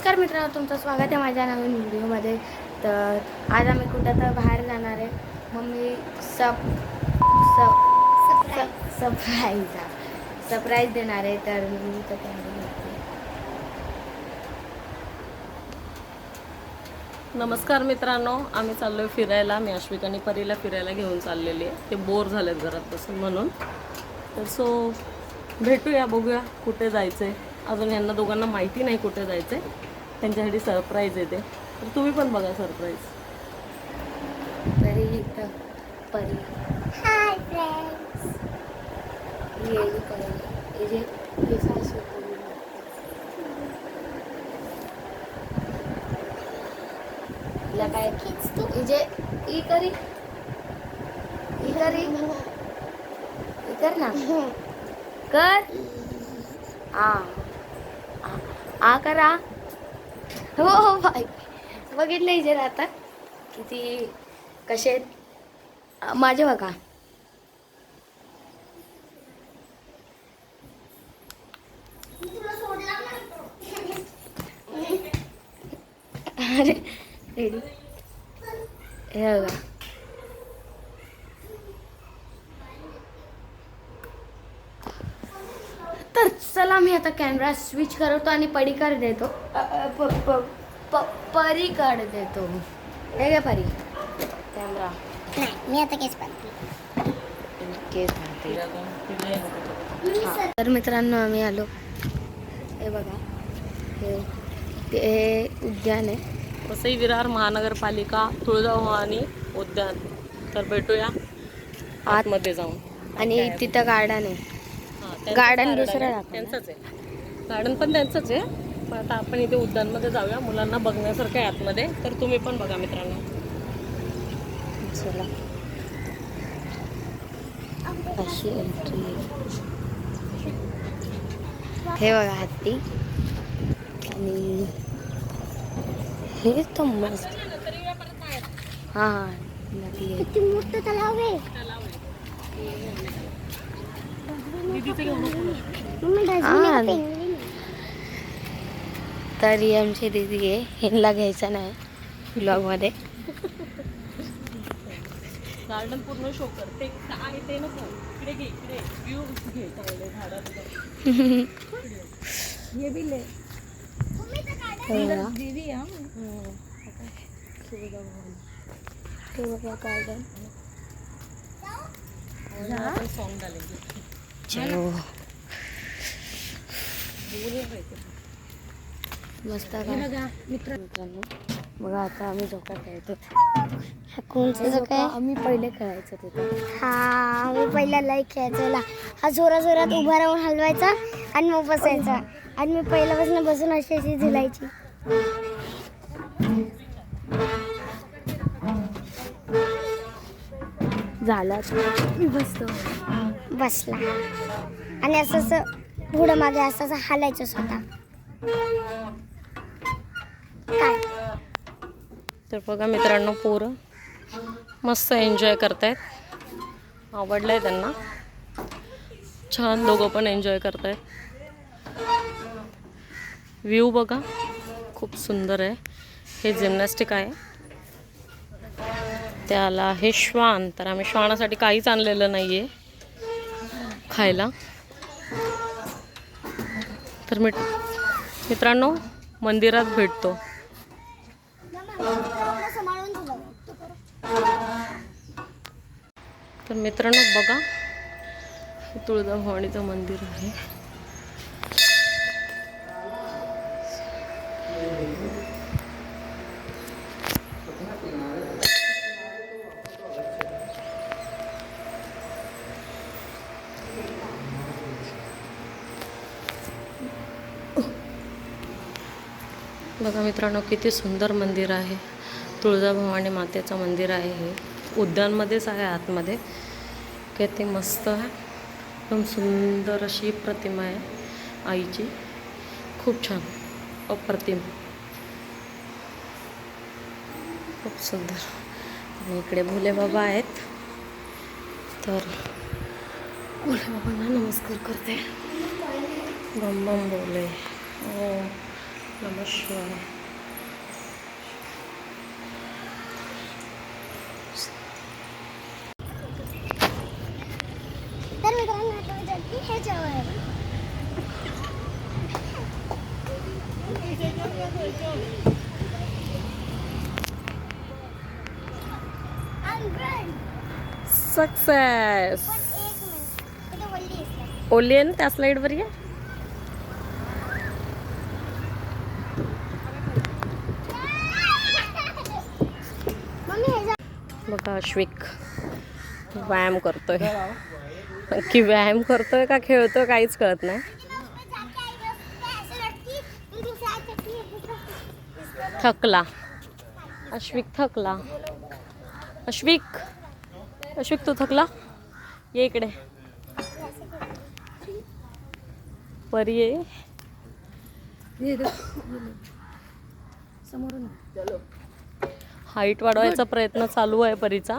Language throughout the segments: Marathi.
नमस्कार मित्रांनो, तुमचं स्वागत आहे माझ्या नवीन व्हिडिओमध्ये. तर आज आम्ही कुठं तर बाहेर जाणार आहे. मम्मी सरप्राईज देणार आहे. तर मी तर नमस्कार मित्रांनो, आम्ही चाललोय फिरायला. मी अश्विक आणि परीला फिरायला घेऊन चाललेली आहे. ते बोर झालेत घरात बसून म्हणून. तर भेटूया, बघूया कुठे जायचं आहे. अजून यांना दोघांना माहिती नाही कुठे जायचं आहे. त्यांच्यासाठी सरप्राईज येते. तर तुम्ही पण बघा सरप्राईज. परी हाय फ्रेंड्स. काय कर ना कर आ करा. हो हो बाई, बघितलं इथे आता किती कसे आहेत माझे बघा. अरे रेडी हे बघा. तर चला, मी आता कॅमेरा स्विच करतो आणि परीकडे देतो. परीकडे देतो. हे काय परी कॅमेरा नाही, मी आता केस पाहते. केस पाहते. तर मित्रांनो, आम्ही आलो. हे बघा, हे उद्यान आहे. वसई विरार महानगरपालिका तुळजाभवानी उद्यान. तर भेटूया आतमध्ये जाऊन. आणि तिथं गार्डन आहे. गार्डन दुसरं त्यांचंच आहे. गार्डन पण त्यांचंच आहे. पण आता आपण इथे उद्यानमध्ये जाऊया. मुलांना बघण्यासारखं आहे आतमध्ये. तर तुम्ही पण बघा मित्रांनो. चला, अशी एंट्री. हे बघा हत्ती. आणि हे तर मस्त. हा नदी आहे. किती मोठं तलाव आहे. तर ही आमची दीदी आहे. ह्यांना घ्यायचं नाही ब्लॉगमध्ये. गार्डन पूर्ण शो कर. ते काय ते नको. इकडे घे, इकडे व्ह्यू घे. चांगले झाडात ये बिले दीदी हम ते बघा गार्डन. सॉन्ग डालेंगे. चलो मस्त मित्रांनो. बघा आता आम्ही झोका खेळतो. कोणचं झोका आहे? आम्ही पहिले खेळायचो तिथं. हा, मी पहिला लई खेळायचो. हा जोरा जोरात उभा राहून हलवायचा आणि मग बसायचा. आणि मी पहिल्यापासून बसून अशी अशी झुलायची. झाला बसतो बसला आणि असं असं पुढं मागे असं असं हालायचं स्वतः. काय तर बघा मित्रांनो, पोरं मस्त एन्जॉय करतायत. आवडलंय त्यांना. छान दोघं पण एन्जॉय करतायत. व्ह्यू बघा, खूप सुंदर आहे. हे जिम्नॅस्टिक आहे. त्याला आहे श्वान. तर आम्ही श्वानासाठी काहीच आणलेलं नाही आहे खायला. तर मित्रांनो, मंदिरात भेटतो. तर मित्रांनो बघा, हे तुळजाभवानीचं मंदिर आहे. बघा मित्रांनो, किती सुंदर मंदिर आहे. तुळजाभवानी मातेचं मंदिर आहे. हे उद्यानमध्येच आहे आतमध्ये. किती मस्त आहे. एकदम सुंदर अशी प्रतिमा आहे आईची. खूप छान, अप्रतिम, खूप सुंदर. आणि इकडे भोले बाबा आहेत. तर भोले बाबांना नमस्कार करते. बम बम बोले. नमस्कार. तर मित्रांनो आता विचारते हे जेवण आहे सक्सेस. ओली आहे ना त्या स्लाईडवर या. बघा अश्विक व्यायाम करतोय की व्यायाम करतोय का खेळतोय काहीच कळत नाही. थकला अश्विक, थकला. अश्विक, अश्विक तू थकला, ये इकडे. परी ये समोरून हाईट वाढवायचा प्रयत्न चालू आहे परीचा.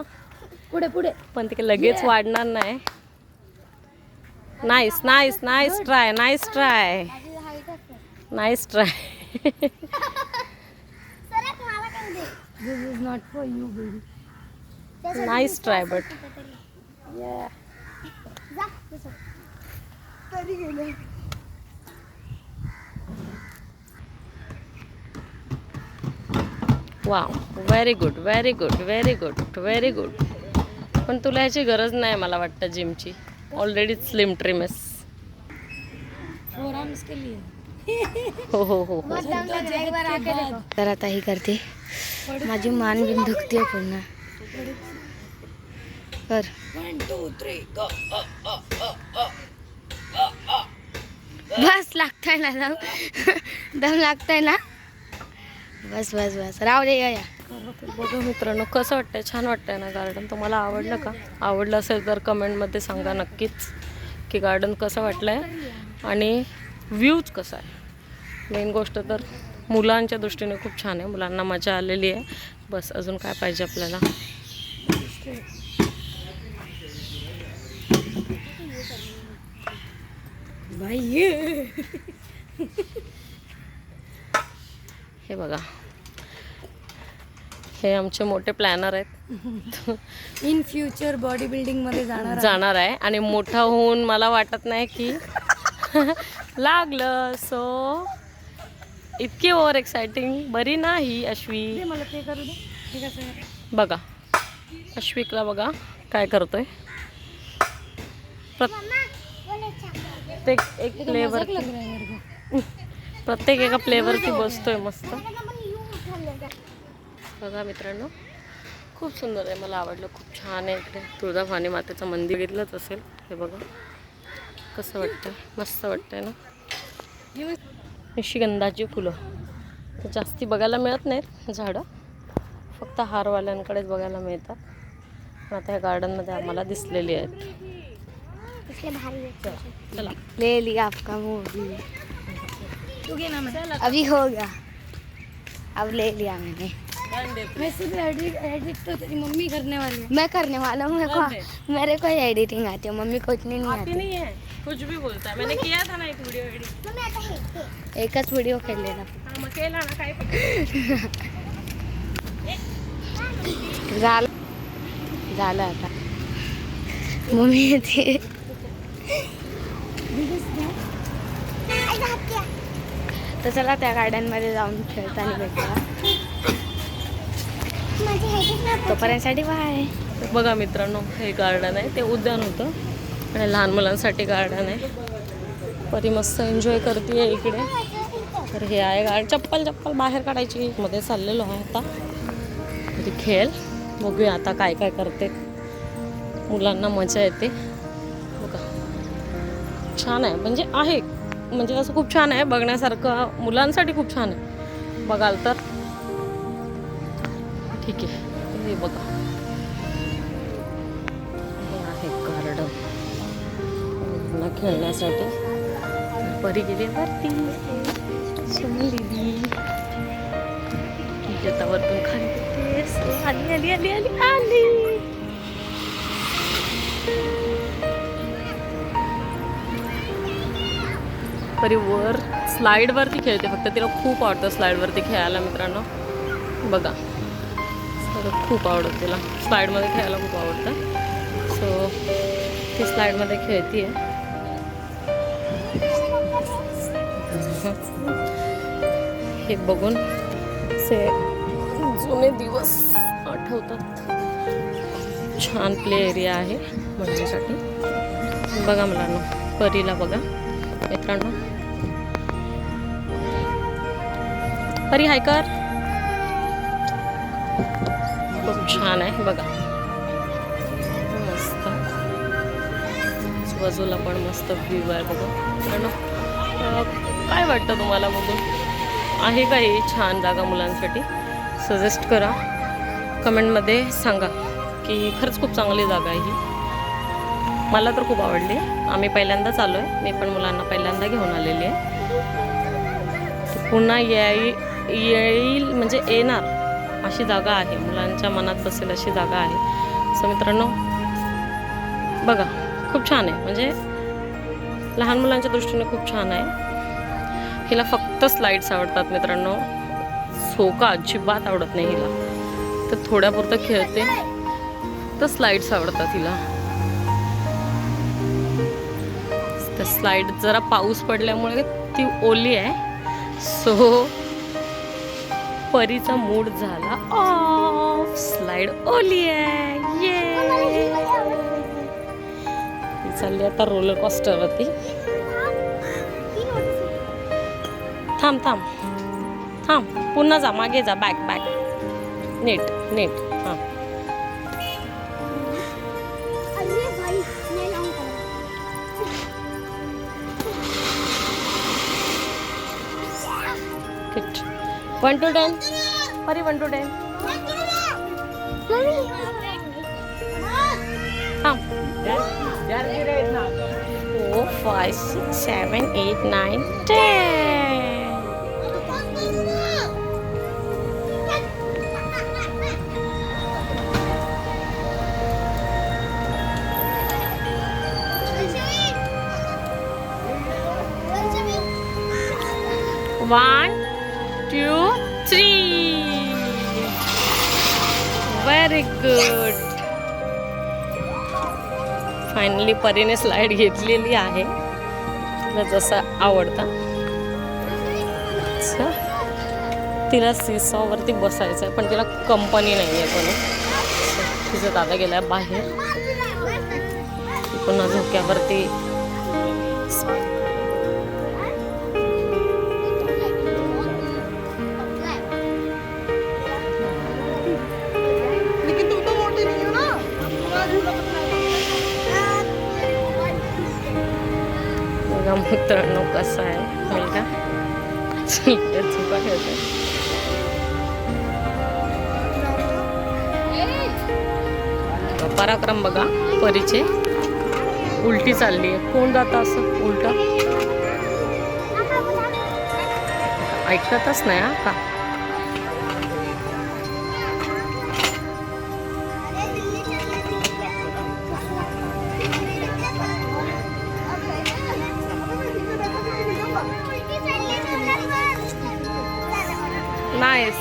पुढे पुढे. पण ते लगेच वाढणार नाही. Nice nice nice try, nice try, nice try. This is not for you baby. Nice try but wow. Very good, very good, very good, very good. पण तुला ह्याची गरज नाही मला वाटतं जिमची. ऑलरेडी स्लिम ट्रिम आहेस. फोर आर्म्स के लिए. हो हो हो हो. तर आता ही करते. माझी मान बिन दुखते पुन्हा. कर. 1 2 3 गो. बस लागतंय ना दम. दम लागतंय ना. बस बस बस राहू दे. या बघा मित्रांनो कसं वाटतंय, छान वाटतंय ना गार्डन. तुम्हाला आवडलं का? आवडलं असेल तर कमेंटमध्ये सांगा नक्कीच की गार्डन कसं वाटलंय आणि व्ह्यूज कसा आहे. मेन गोष्ट तर मुलांच्या दृष्टीने खूप छान आहे. मुलांना मजा आलेली आहे. बस अजून काय पाहिजे आपल्याला. हे बघा हे आमचे मोठे प्लॅनर आहेत. इन फ्युचर बॉडी बिल्डिंग मध्ये जाणार आहे आणि मोठा होऊन मला वाटत नाही की लागलं. सो इतकी ओव्हर एक्साइटिंग बरी नाही अश्विक. मला ते करू दे. ठीक आहे. बघा अश्विकला बघा काय करतोय. प्रत्येक एक फ्लेवर, प्रत्येक एका फ्लेवरती बसतोय मस्त. बघा मित्रांनो खूप सुंदर आहे. मला आवडलं, खूप छान आहे. इकडे तुळजाभवानी मातेचं मंदिर घेतलंच असेल. हे बघा कसं वाटतं, मस्त वाटतंय ना. निशिगंधाची फुलं तर जास्ती बघायला मिळत नाहीत झाडं, फक्त हारवाल्यांकडेच बघायला मिळतात. पण आता ह्या गार्डनमध्ये आम्हाला दिसलेली आहेत. चला ले लिया आपका मूवी. अभी हो गया. अब ले लिया मैंने. मैं सिर्फ एडिट तो तेरी मम्मी करने वाली है. मैं करने वाला हूँ. मेरे को एडिटिंग आती है, मम्मी को इतनी नहीं आती. नहीं है कुछ भी बोलता है. मैंने किया था ना एक वीडियो एडिट. एकच व्हिडिओ केलेला. मग केला ना काय. झालं आता. मम्मी येते. तर चला त्या गार्डनमध्ये जाऊन खेळताना भेटूया. तोपर्यंतसाठी बाय. बघा मित्रांनो हे गार्डन आहे, ते उद्यान होतं आणि लहान मुलांसाठी गार्डन आहे. परी मस्त एन्जॉय करते इकडे. तर हे आहे गार्डन. चप्पल बाहेर काढायची. मध्ये चाललेलो आहे आता. तरी खेळ बघूया आता काय काय करते. मुलांना मजा येते. बघा छान आहे, म्हणजे आहे म्हणजे असं खूप छान आहे बघण्यासारखं. मुलांसाठी खूप छान आहे बघाल तर. ठीक आहे. हे बघा हे आहे गार्डन मुलांना खेळण्यासाठी. परी गेली वरती. सुनी दिदी आता वरतून खाली येते. आली आली आली आली आली. परी वर स्लाईडवरती खेळते फक्त. तिला खूप आवडतं स्लाईडवरती खेळायला मित्रांनो. बघा खूप आवडतं तिला स्लाईडमध्ये खेळायला खूप आवडतं. सो ती स्लाईडमध्ये खेळते. हे बघून से जुने दिवस आठवतात. छान प्ले एरिया आहे मुलांसाठी. बघा मुलांना परीला बघा मित्रांनो. परी हाय कर. खूप छान आहे बघा. मस्त बाजूला पण मस्त व्ह्यू आहे बघा मित्रांनो. काय वाटतं तुम्हाला बघून? आहे का ही छान जागा मुलांसाठी? सजेस्ट करा, कमेंटमध्ये सांगा की खरंच खूप चांगली जागा आहे ही. मला तर खूप आवडली. आम्ही पहिल्यांदाच आलो आहे. मी पण मुलांना पहिल्यांदा घेऊन आलेली आहे. पुन्हा येईल म्हणजे येणार अशी जागा आहे. मुलांच्या मनात बसेल अशी जागा आहे. सो मित्रांनो बघा खूप छान आहे. म्हणजे लहान मुलांच्या दृष्टीने खूप छान आहे. हिला फक्त स्लाईड्स आवडतात मित्रांनो. झोका अजिबात आवडत नाही हिला. तर थोड्यापुरतं खेळते. तर स्लाईड्स आवडतात हिला. तर स्लाईड जरा पाऊस पडल्यामुळे ती ओली आहे. सो परीचा मूड झाला ऑफ. स्लाईड ओली आहे. ये चालली आता रोलर कोस्टरवरती. थांब थांब थांब. पुन्हा जा मागे जा. Back back. नीट नीट. हां किट 1 to 10. परी 1 to 10. थांब. 4 5 6 7 8 9 10. One, 2, 3. Very good. फायनली परीने स्लाईड घेतलेली आहे. तिला जसं आवडतं. तिला सीसॉवरती बसायचं आहे पण तिला कंपनी नाही आहे कोणी. तिचा दादा गेला बाहेर. ती पुन्हा झोक्यावरती मित्रांनो कसा आहे मुलगा. चुका खेळतो. पराक्रम बघा परीचे. उलटी चालली आहे. कोण जातं असं उलट? ऐकतच नाही. का नाईस.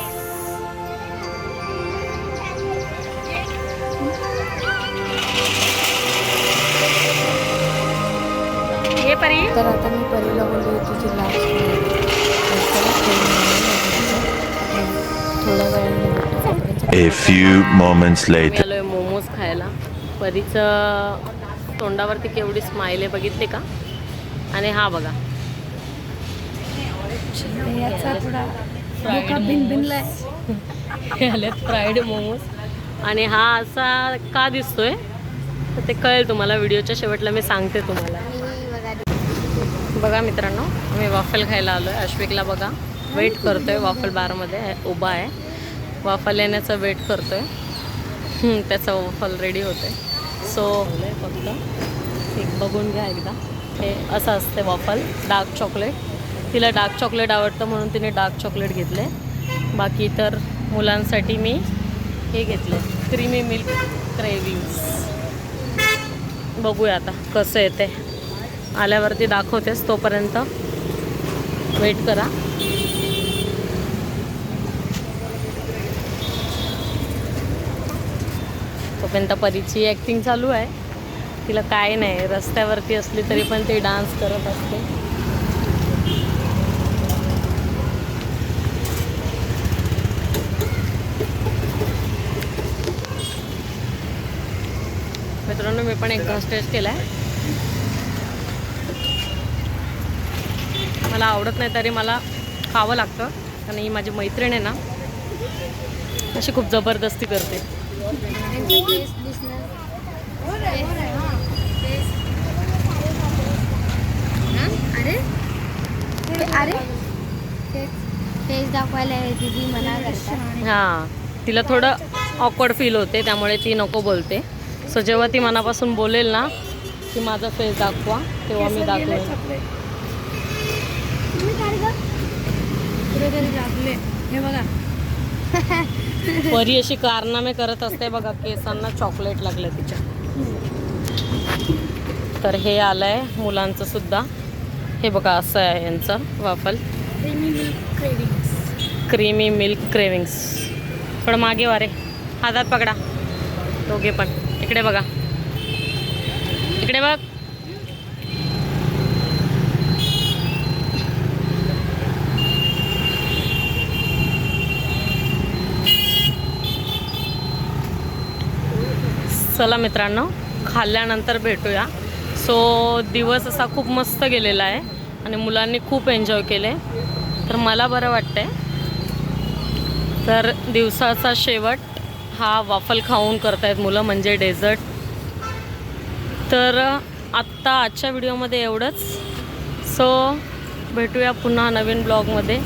ये परी. तर आता मी परीला बोलली तुझी लास्ट थोड्या वेळाने. A few moments later. आलोय मोमोज खायला. परीचं तोंडावरती केवढी स्माईल आहे बघितले का? आणि हा बघा याचा थोडा हे आलेत फ्राईड मोमोज. आणि हा असा का दिसतोय तर ते कळेल तुम्हाला. व्हिडिओच्या शेवटला मी सांगते तुम्हाला. बघा मित्रांनो आम्ही वाफल खायला आलो आहे. अश्विकला बघा वेट करतोय. वाफल बारमध्ये उभा आहे. वाफल येण्याचा वेट करतोय. त्याचा वाफल रेडी होते. सो फक्त एक बघून घ्या एकदा. हे असं असते वाफल. Dark chocolate. तिला डार्क चॉकलेट आवडतं म्हणून तिने डार्क चॉकलेट घेतले. बाकी तर मुलांसाठी मी हे घेतले क्रीमी मिल्क क्रेविंग्स. बघूया आता कसं येते. आल्यावरती दाखवतेस. तोपर्यंत वेट करा. तोपर्यंत परीची ॲक्टिंग चालू आहे. तिला काय नाही, रस्त्यावरती असली तरी पण ती डान्स करत असते. मित्रांनो मी पण एक घास टेस्ट केला आहे. मला आवडत नाही तरी मला खावं लागतं, कारण ही माझी मैत्रीण आहे ना, अशी खूप जबरदस्ती करते. अरे फेस दाखवायला दीदी मना करतात. हां, तिला थोडं ऑकवर्ड फील होते, त्यामुळे ती नको बोलते. सो जेव्हा ती मनापासून बोलेल ना की माझा फेस दाखवा, तेव्हा मी दाखवेन. हे बघा परी अशी कारनामे करत असते बघा. केसांना चॉकलेट लागलं तिच्या. तर हे आलंय मुलांचं सुद्धा. हे बघा असं आहे यांचं वाफल. Creamy milk cravings. थोडं मागे वारे, हातात पकडा दोघे पण. इकडे बघा, इकडे बघ. चला मित्रांनो, खाल्ल्यानंतर भेटूया. सो दिवस असा खूप मस्त गेलेला आहे आणि मुलांनी खूप एन्जॉय केले, तर मला बरं वाटतं आहे. तर दिवसाचा शेवट हा वाफल खाऊन करतायत मुलं, म्हणजे डेझर्ट. तर आजच्या व्हिडिओमध्ये एवढंच. सो भेटूया पुन्हा नवीन ब्लॉगमध्ये.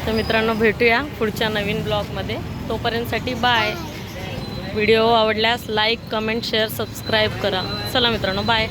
तर मित्रांनो भेटूया पुढच्या नवीन ब्लॉगमध्ये. तोपर्यंतसाठी बाय. व्हिडिओ आवडल्यास लाईक, कमेंट, शेअर, सबस्क्राईब करा. चला मित्रांनो, बाय.